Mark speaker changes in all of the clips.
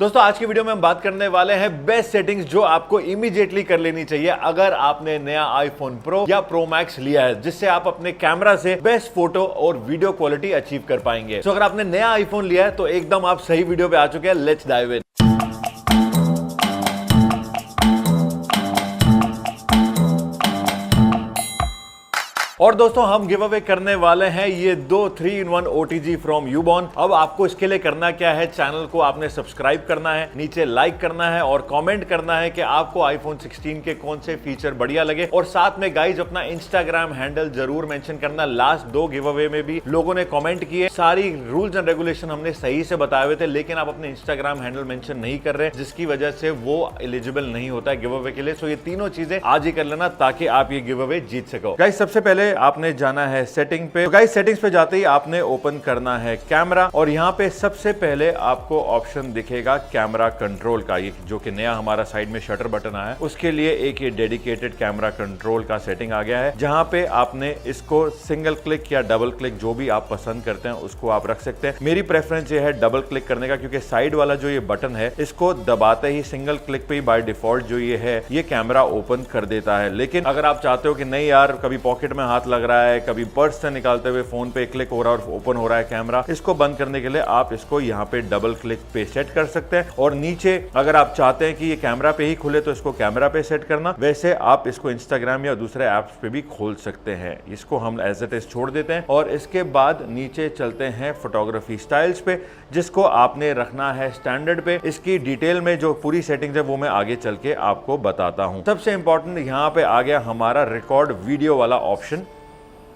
Speaker 1: दोस्तों आज की वीडियो में हम बात करने वाले हैं बेस्ट सेटिंग्स जो आपको इमीडिएटली कर लेनी चाहिए अगर आपने नया आईफोन प्रो या प्रो मैक्स लिया है, जिससे आप अपने कैमरा से बेस्ट फोटो और वीडियो क्वालिटी अचीव कर पाएंगे। तो अगर आपने नया आईफोन लिया है तो एकदम आप सही वीडियो पे आ चुके हैं। Let's dive in. और दोस्तों हम गिव अवे करने वाले हैं ये दो 3-in-1 OTG फ्रॉम यूबॉन। अब आपको इसके लिए करना क्या है, चैनल को आपने सब्सक्राइब करना है, नीचे लाइक करना है और कमेंट करना है कि आपको आईफोन 16 के कौन से फीचर बढ़िया लगे। और साथ में गाइज अपना इंस्टाग्राम हैंडल जरूर मेंशन करना। लास्ट दो गिव अवे में भी लोगों ने कमेंट किए, सारी रूल्स एंड रेगुलेशन हमने सही से बताए हुए थे, लेकिन आप अपने इंस्टाग्राम हैंडल मेंशन नहीं कर रहे, जिसकी वजह से वो एलिजिबल नहीं होता है गिव अवे के लिए। सो ये तीनों चीजें आज ही कर लेना ताकि आप ये गिव अवे जीत सको। गाइज सबसे पहले आपने जाना है सेटिंग पे। तो गाइस सेटिंग्स पे जाते ही आपने ओपन करना है कैमरा और यहाँ पे सबसे पहले आपको ऑप्शन दिखेगा कैमरा कंट्रोल का, ये जो कि नया हमारा साइड में शटर बटन आया है, उसके लिए एक ये डेडिकेटेड कैमरा कंट्रोल का सेटिंग आ गया है, जहां पे आपने इसको सिंगल क्लिक या डबल क्लिक जो भी आप पसंद करते हैं उसको आप रख सकते हैं। मेरी प्रेफरेंस ये है डबल क्लिक करने का, क्योंकि साइड वाला जो ये बटन है इसको दबाते ही सिंगल क्लिक पे ही बाय डिफॉल्ट जो ये है ये कैमरा ओपन कर देता है। लेकिन अगर आप चाहते हो कि नहीं यार कभी पॉकेट में हाथ लग रहा है, कभी पर्स से निकालते हुए फोन पे क्लिक हो रहा है और ओपन हो रहा है कैमरा, इसको बंद करने के लिए आप इसको यहाँ पे डबल क्लिक पे सेट कर सकते हैं। और नीचे अगर आप चाहते हैं कि ये कैमरा पे ही खुले तो इसको कैमरा पे सेट करना, वैसे आप इसको इंस्टाग्राम या दूसरे ऐप्स पे भी खोल सकते हैं। इसको हम एज इट इज छोड़ देते हैं और इसके बाद नीचे चलते हैं फोटोग्राफी स्टाइल्स पे, जिसको आपने रखना है स्टैंडर्ड पे। इसकी डिटेल में जो पूरी सेटिंग्स है वो मैं आगे चल के आपको बताता हूँ। सबसे इंपॉर्टेंट यहाँ पे आ गया हमारा रिकॉर्ड वीडियो वाला ऑप्शन,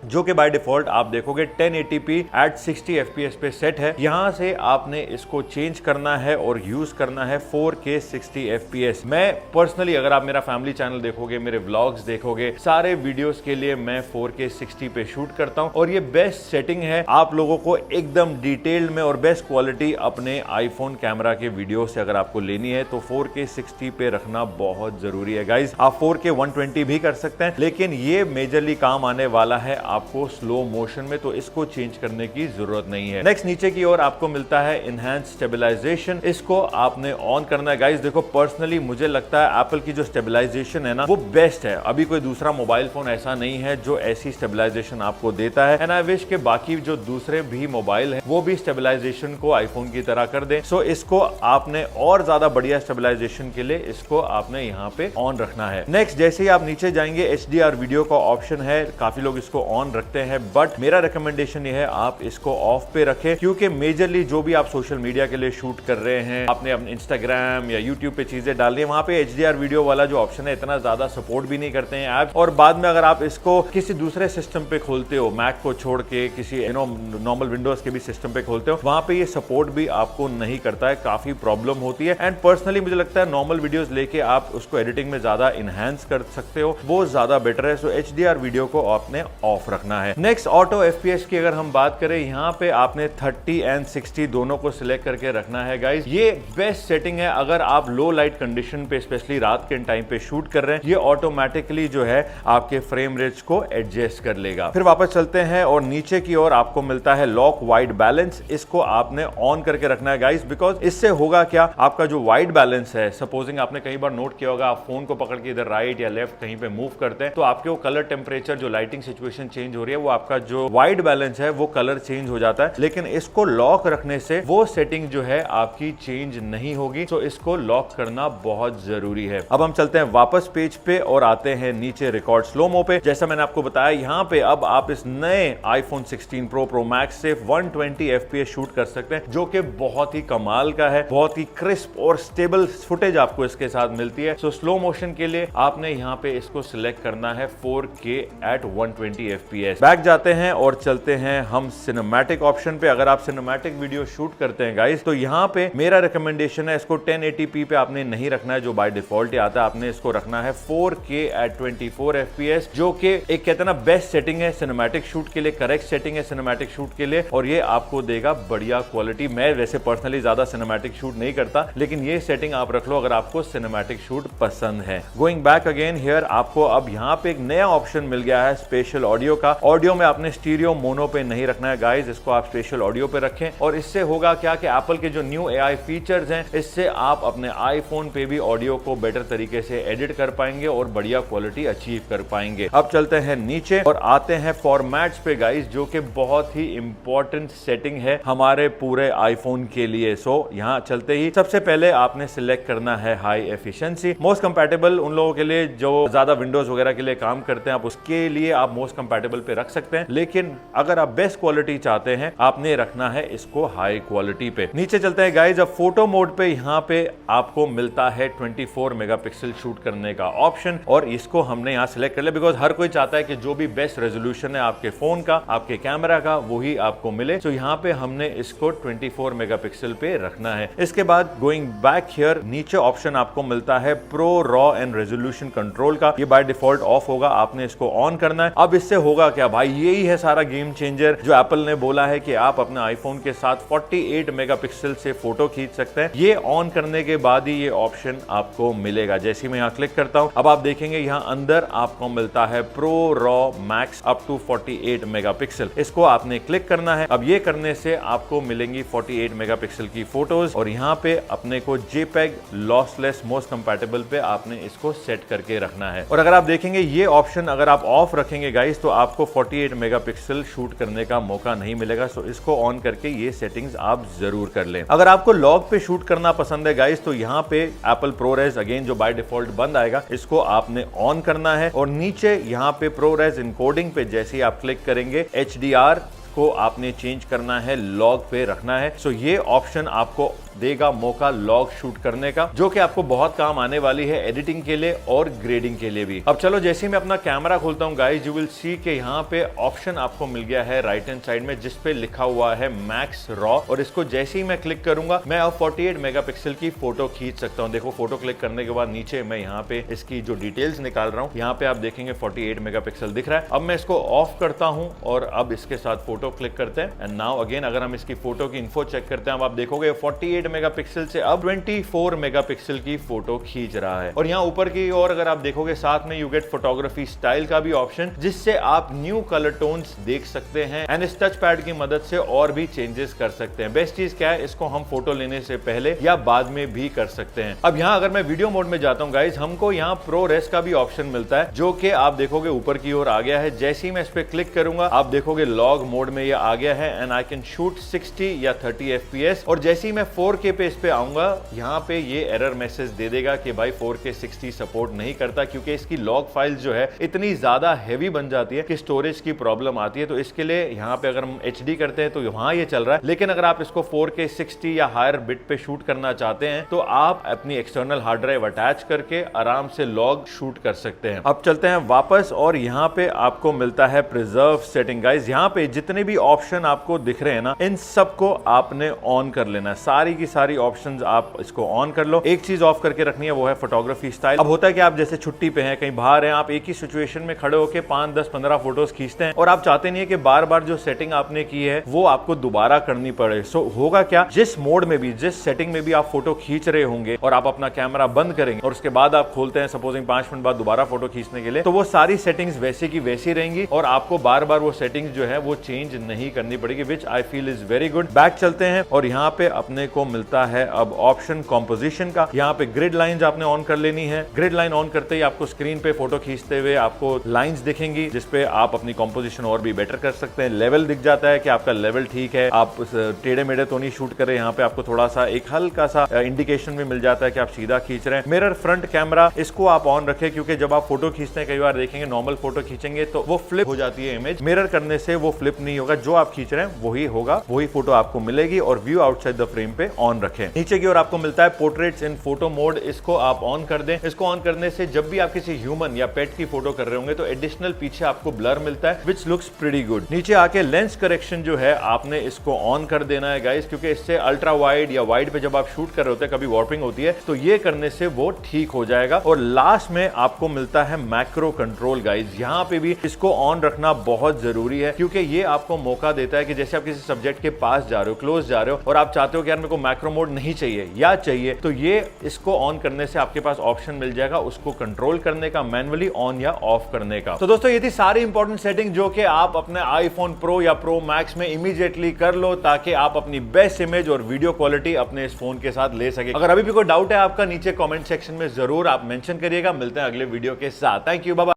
Speaker 1: जो कि बाय डिफॉल्ट आप देखोगे 1080p एट 60 fps पे सेट है। यहां से आपने इसको चेंज करना है और यूज करना है 4K 60 fps। मैं पर्सनली अगर आप मेरा फैमिली चैनल देखोगे, मेरे व्लॉग्स देखोगे, सारे वीडियोस के लिए मैं 4K 60 पे शूट करता हूं और ये बेस्ट सेटिंग है आप लोगों को एकदम डिटेल्ड में और बेस्ट क्वालिटी अपने आईफोन कैमरा के वीडियो से अगर आपको लेनी है तो 4K 60 पे रखना बहुत जरूरी है गाइज। आप 4K 120 भी कर सकते हैं, लेकिन ये मेजरली काम आने वाला है आपको स्लो मोशन में, तो इसको चेंज करने की जरूरत नहीं है। नेक्स्ट नीचे की ओर आपको मिलता है इनहैंस स्टेबलाइजेशन, इसको आपने ऑन करना है। गाइस देखो पर्सनली मुझे लगता है एप्पल की जो स्टेबलाइजेशन है ना वो बेस्ट है। अभी कोई दूसरा मोबाइल फोन ऐसा नहीं है जो ऐसी स्टेबलाइजेशन आपको देता है। एंड आई विश के बाकी जो दूसरे भी मोबाइल है वो भी स्टेबलाइजेशन को आईफोन की तरह कर दे। सो इसको आपने और ज्यादा बढ़िया स्टेबलाइजेशन के लिए इसको आपने यहाँ पे ऑन रखना है। नेक्स्ट जैसे ही आप नीचे जाएंगे HDR वीडियो का ऑप्शन है, काफी लोग इसको ऑन रखते हैं, बट मेरा रिकमेंडेशन ये है आप इसको ऑफ पे रखें, क्योंकि मेजरली जो भी आप सोशल मीडिया के लिए शूट कर रहे हैं, आपने अपने इंस्टाग्राम या यूट्यूब पे चीजें डालनी है, वहां पे HDR वीडियो वाला जो ऑप्शन है इतना ज्यादा सपोर्ट भी नहीं करते हैं ऐप। और बाद में अगर आप इसको किसी दूसरे सिस्टम पे खोलते हो, मैक को छोड़ के किसी नॉर्मल विंडोज के भी सिस्टम पे खोलते हो, वहां पे ये सपोर्ट भी आपको नहीं करता है, काफी प्रॉब्लम होती है। एंड पर्सनली मुझे लगता है नॉर्मल वीडियोस लेके आप उसको एडिटिंग में ज्यादा इनहैंस कर सकते हो, वो ज्यादा बेटर है। सो HDR वीडियो को आपने ऑफ रखना है। नेक्स्ट ऑटो FPS की अगर हम बात करें, यहाँ पे आपने 30 एंड 60 दोनों को सिलेक्ट करके रखना है गाइस। ये बेस्ट सेटिंग है अगर आप लो लाइट कंडीशन पे स्पेशली रात के टाइम पे शूट कर रहे हैं, ये ऑटोमेटिकली जो है आपके फ्रेम रेट्स को एडजस्ट कर लेगा। फिर वापस चलते हैं और नीचे की ओर आपको मिलता है लॉक वाइट बैलेंस, इसको आपने ऑन करके रखना है गाइस, बिकॉज इससे होगा क्या, आपका जो वाइट बैलेंस है, सपोजिंग आपने कई बार नोट किया होगा आप फोन को पकड़ के इधर राइट या लेफ्ट कहीं पे मूव करते हैं तो आपके वो कलर टेम्परेचर जो लाइटिंग सिचुएशन चेंज हो रही है वो आपका जो वाइट बैलेंस है वो कलर चेंज हो जाता है। लेकिन इसको लॉक रखने से वो सेटिंग जो है आपकी चेंज नहीं होगी, तो इसको लॉक करना बहुत जरूरी है। अब हम चलते हैं वापस पेज पे और आते हैं नीचे रिकॉर्ड स्लो मो पे। जैसा मैंने आपको बताया यहाँ पे अब आप इस नए आईफोन 16 प्रो प्रो मैक्स से 120 fps शूट कर सकते हैं, जो कि बहुत ही कमाल का है। बहुत ही क्रिस्प और स्टेबल फुटेज आपको इसके साथ मिलती है। सो स्लो मोशन के लिए आपने यहाँ पे इसको सिलेक्ट करना है 4K एट 120 fps। बैक जाते हैं और चलते हैं हम सिनेमैटिक ऑप्शन पे। अगर आप सिनेमैटिक वीडियो शूट करते हैं गाइस तो यहाँ पे मेरा रिकमेंडेशन है इसको 1080p पे आपने नहीं रखना है जो बाय डिफॉल्ट ही आता है, आपने इसको रखना है 4K एट 24 fps, जो कि एक कहते हैं ना बेस्ट सेटिंग है सिनेमैटिक शूट के लिए, करेक्ट सेटिंग है सिनेमैटिक शूट के लिए और ये आपको देगा बढ़िया क्वालिटी। मैं वैसे पर्सनली ज्यादा सिनेमैटिक शूट नहीं करता, लेकिन ये सेटिंग आप रख लो अगर आपको सिनेमैटिक शूट पसंद है। गोइंग बैक अगेन हियर आपको अब यहाँ पे एक नया ऑप्शन मिल गया है स्पेशल ऑडियो ऑडियो का। ऑडियो में आपने स्टीरियो मोनो पे नहीं रखना है गाइज, इसको आप स्पेशल ऑडियो पे रखें। और इससे होगा क्या कि एप्पल के जो न्यू AI फीचर्स हैं, इससे आप अपने आईफोन पे भी ऑडियो को बेटर तरीके से एडिट कर पाएंगे और बढ़िया क्वालिटी अचीव कर पाएंगे। अब चलते हैं नीचे और आते हैं फॉर्मेट्स पे गाइज, जो कि बहुत ही इंपॉर्टेंट सेटिंग है हमारे पूरे आईफोन के लिए। सो यहाँ चलते ही सबसे पहले आपने सिलेक्ट करना है हाई एफिशिएंसी। मोस्ट कंपैटिबल उन लोगों के लिए जो ज्यादा विंडोज वगैरह के लिए काम करते हैं, आप उसके लिए आप मोस्ट कंपैटिबल पे रख सकते हैं, लेकिन अगर आप बेस्ट क्वालिटी चाहते हैं आपने रखना है इसको हाई क्वालिटी पे। नीचे चलते हैं गाइज, अब फोटो मोड पे यहाँ पे आपको मिलता है 24 मेगापिक्सल शूट करने का ऑप्शन, और इसको हमने यहाँ सिलेक्ट कर लिया बिकॉज हर कोई चाहता है कि जो भी बेस्ट रेजोल्यूशन है आपके फोन का, आपके कैमरा का, वही आपको मिले। तो यहाँ पे हमने इसको 24 मेगापिक्सल पे रखना है। इसके बाद गोइंग बैक हियर, नीचे ऑप्शन आपको मिलता है pro raw and resolution control का। ये बाय डिफॉल्ट ऑफ होगा, आपने इसको ऑन करना है। अब इससे होगा क्या भाई, यही है सारा गेम चेंजर जो एप्पल ने बोला है कि आप अपने आईफोन के साथ 48 मेगापिक्सल से फोटो खींच सकते हैं। ये ऑन करने के बाद ही ये ऑप्शन आपको मिलेगा। जैसे मैं यहाँ क्लिक करता हूँ, अब आप देखेंगे यहाँ अंदर आपको मिलता है pro raw max up to 48 megapixel. इसको आपने क्लिक करना है। अब ये करने से आपको मिलेंगी 48 मेगापिक्सल की फोटोज, और यहाँ पे अपने को JPEG लॉसलेस मोस्ट कंपैटिबल पे आपने इसको सेट करके रखना है। और अगर आप देखेंगे ये ऑप्शन अगर आप ऑफ रखेंगे गाइस, तो आपको 48 मेगापिक्सल शूट करने का मौका नहीं मिलेगा। सो इसको ऑन करके ये सेटिंग्स आप जरूर कर लें। अगर आपको लॉग पे शूट करना पसंद है गाइस, तो यहाँ पे एप्पल ProRes अगेन जो बाय डिफॉल्ट बंद आएगा, इसको आपने ऑन करना है। और नीचे यहाँ पे ProRes इनकोडिंग पे जैसे ही आप क्लिक करेंगे, HDR को आपने चेंज करना है, लॉग पे रखना है। सो ये ऑप्शन आपको देगा मौका लॉग शूट करने का, जो कि आपको बहुत काम आने वाली है एडिटिंग के लिए और ग्रेडिंग के लिए भी। अब चलो जैसे ही मैं अपना कैमरा खोलता हूं गाइस, यू विल सी के यहाँ पे ऑप्शन आपको मिल गया है राइट हैंड साइड में, जिसपे लिखा हुआ है मैक्स रॉ। और इसको जैसे ही मैं क्लिक करूंगा, मैं अब 48 मेगापिक्सल की फोटो खींच सकता हूं। देखो फोटो क्लिक करने के बाद नीचे मैं यहाँ पे इसकी जो डिटेल्स निकाल रहा हूँ, यहाँ पे आप देखेंगे 48 मेगापिक्सल दिख रहा है। अब मैं इसको ऑफ करता हूँ और अब इसके साथ फोटो क्लिक करते हैं। एंड नाउ अगेन अगर हम इसकी फोटो की इन्फो चेक करते हैं, अब आप देखोगे 48 मेगापिक्सल से अब 24 मेगापिक्सल की फोटो खींच रहा है। और यहाँ ऊपर की ओर अगर आप देखोगे, साथ में यू गेट फोटोग्राफी स्टाइल का भी ऑप्शन, जिससे आप न्यू कलर टोन्स देख सकते हैं एंड इस टच पैड की मदद से और भी चेंजेस कर सकते हैं। बेस्ट चीज क्या है, इसको हम फोटो लेने से पहले या बाद में भी कर सकते हैं। अब यहाँ अगर मैं वीडियो मोड में जाता हूँ गाइज, हमको यहाँ ProRes का भी ऑप्शन मिलता है, जो कि आप देखोगे ऊपर की ओर आ गया है। जैसे ही मैं इस पे क्लिक करूंगा, आप देखोगे लॉग मोड में ये आ गया है एंड आई कैन शूट 60 या 30 FPS। और जैसे ही मैं 4K पे इस पे आऊंगा, यहाँ पे ये एरर मैसेज दे देगा कि भाई 4K 60 सपोर्ट नहीं करता, क्योंकि इसकी लॉग फाइल जो है इतनी ज्यादा हैवी बन जाती है कि स्टोरेज की प्रॉब्लम आती है। तो इसके लिए यहाँ पे अगर हम HD करते हैं तो वहां ये चल रहा है, लेकिन अगर आप इसको 4K 60 या हायर बिट पे शूट करना चाहते हैं, तो आप अपनी एक्सटर्नल हार्ड ड्राइव अटैच करके आराम से लॉग शूट कर सकते हैं। अब चलते हैं वापस और यहाँ पे आपको मिलता है प्रिजर्व सेटिंग गाइज। यहाँ पे जितने भी ऑप्शन आपको दिख रहे हैं ना, इन सबको आपने ऑन कर लेना है। सारी की सारी ऑप्शंस आप इसको ऑन कर लो। एक चीज ऑफ करके रखनी है, वो है फोटोग्राफी स्टाइल। अब होता है कि आप जैसे छुट्टी पे हैं, कहीं बाहर हैं, आप एक ही सिचुएशन में खड़े होकर 5, 10, 15 फोटोज खींचते हैं और आप चाहते नहीं है कि बार बार जो सेटिंग आपने की है वो आपको दोबारा करनी पड़े। सो होगा क्या, जिस मोड में भी, जिस सेटिंग में भी आप फोटो खींच रहे होंगे और आप अपना कैमरा बंद करेंगे और उसके बाद आप खोलते हैं सपोजिंग 5 मिनट बाद दोबारा फोटो खींचने के लिए, तो वो सारी सेटिंग्स वैसे की वैसी रहेंगी और आपको बार बार वो सेटिंग्स जो है वो चेंज नहीं करनी पड़ेगी, which I feel is very good. Back चलते हैं और यहाँ पे अपने को मिलता है अब ऑप्शन कॉम्पोजिशन का। यहाँ पे ग्रिड लाइंस आपने ऑन कर लेनी है। ग्रिड लाइन ऑन करते ही आपको स्क्रीन पे फोटो खींचते हुए आपको लाइंस दिखेंगी, जिसपे आप अपनी कॉम्पोजिशन और भी बेटर कर सकते हैं। लेवल दिख जाता है कि आपका लेवल ठीक है, आप टेढ़े मेढ़े तो नहीं शूट कर रहे। यहाँ पे आपको थोड़ा सा एक हल्का सा इंडिकेशन भी मिल जाता है कि आप सीधा खींच रहे हैं। मिरर फ्रंट कैमरा, इसको आप ऑन रखें, क्योंकि जब आप फोटो खींचते हैं, कई बार देखेंगे नॉर्मल फोटो खींचेंगे तो वो फ्लिप हो जाती है इमेज। मिरर करने से वो फ्लिप नहीं होगा, जो आप खींच रहे हैं वही होगा, वही फोटो आपको मिलेगी। और व्यू आउटसाइड द फ्रेम पे ऑन रखें। नीचे की ओर आपको मिलता है पोर्ट्रेट्स इन फोटो मोड, इसको आप ऑन कर दें। इसको ऑन करने से जब भी आप किसी ह्यूमन या पेट की फोटो कर रहे होंगे तो एडिशनल पीछे आपको ब्लर मिलता है, विच लुक्स प्रीटी गुड। नीचे आके लेंस करेक्शन जो है आपने इसको ऑन कर देना है गाइस, क्योंकि इससे अल्ट्रा वाइड या वाइड पे जब आप शूट कर रहे होते हैं, कभी वार्पिंग होती है, तो ये करने से वो ठीक हो जाएगा। और लास्ट में आपको मिलता है मैक्रो कंट्रोल गाइस। यहाँ पे भी इसको ऑन रखना बहुत जरूरी है, क्योंकि ये आपको मौका देता है कि जैसे आप किसी सब्जेक्ट के पास जा रहे हो, क्लोज जा रहे हो और आप चाहते हो कि यार मेरे को मैक्रो मोड नहीं चाहिए या चाहिए तो ये इसको ऑन करने से आपके पास ऑप्शन मिल जाएगा उसको कंट्रोल करने का, मैन्युअली ऑन या ऑफ करने का। तो दोस्तों ये थी सारी इंपॉर्टेंट सेटिंग जो कि आप अपने आईफोन प्रो या प्रो मैक्स में इमीडिएटली कर लो ताकि आप अपनी बेस्ट इमेज और वीडियो क्वालिटी अपने इस फोन के साथ ले सके। अगर अभी भी कोई डाउट है आपका नीचे कमेंट सेक्शन में जरूर आप मेंशन करिएगा। मिलते हैं अगले वीडियो के साथ। Thank you, bye bye.